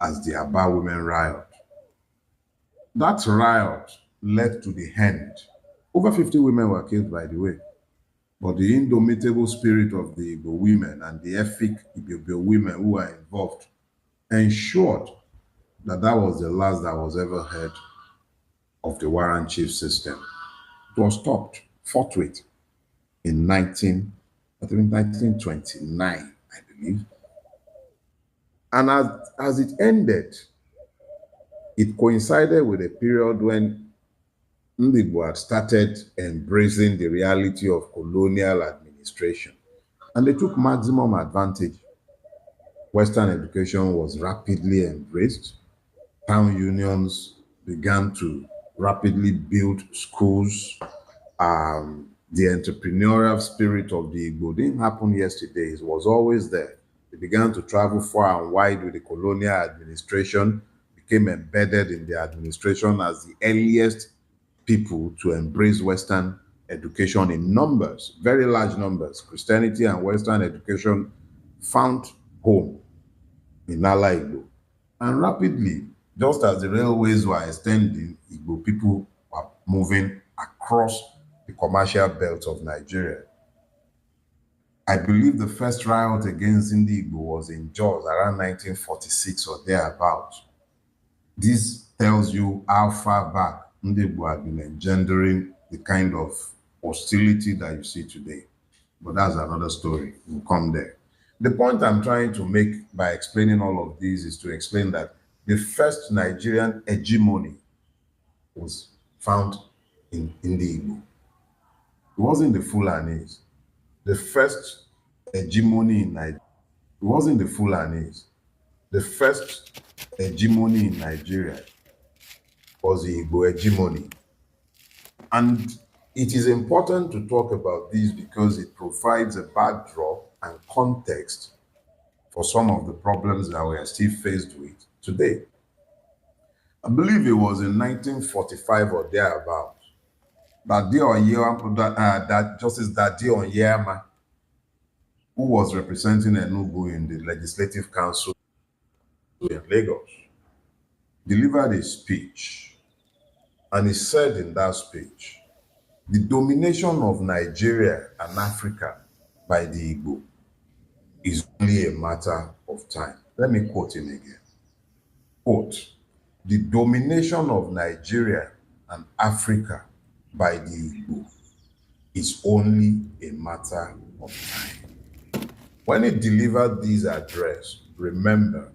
as the Aba Women Riot. That riot led to the end. Over 50 women were killed, by the way. But the indomitable spirit of the Igbo women and the ethic Igbo women who were involved ensured that that was the last that was ever heard of the warrant chief system. It was stopped forthwith in 1929, I believe. And as it ended, it coincided with a period when Ndigbo had started embracing the reality of colonial administration. And they took maximum advantage. Western education was rapidly embraced. Town unions began to rapidly build schools. The entrepreneurial spirit of the Igbo didn't happen yesterday. It was always there. They began to travel far and wide with the colonial administration, became embedded in the administration as the earliest people to embrace Western education in numbers, very large numbers. Christianity and Western education found home in Ala Igbo. And rapidly, just as the railways were extending, Igbo people were moving across the commercial belt of Nigeria. I believe the first riot against Igbo was in Jos around 1946 or thereabout. This tells you how far back Igbo had been engendering the kind of hostility that you see today. But that's another story. We'll come there. The point I'm trying to make by explaining all of these is to explain that the first Nigerian hegemony was found in the Igbo. It wasn't the Fulanese. The first hegemony in Nigeria, it wasn't the Fulanese. The first hegemony in Nigeria was the Igbo hegemony. And it is important to talk about this because it provides a backdrop and context for some of the problems that we are still faced with today. I believe it was in 1945 or thereabout that Justice Dade Onyema, who was representing Enugu in the Legislative Council in Lagos, delivered a speech. And he said in that speech, the domination of Nigeria and Africa by the Igbo is only a matter of time. Let me quote him again. Quote, the domination of Nigeria and Africa by the Igbo is only a matter of time. When he delivered this address, remember,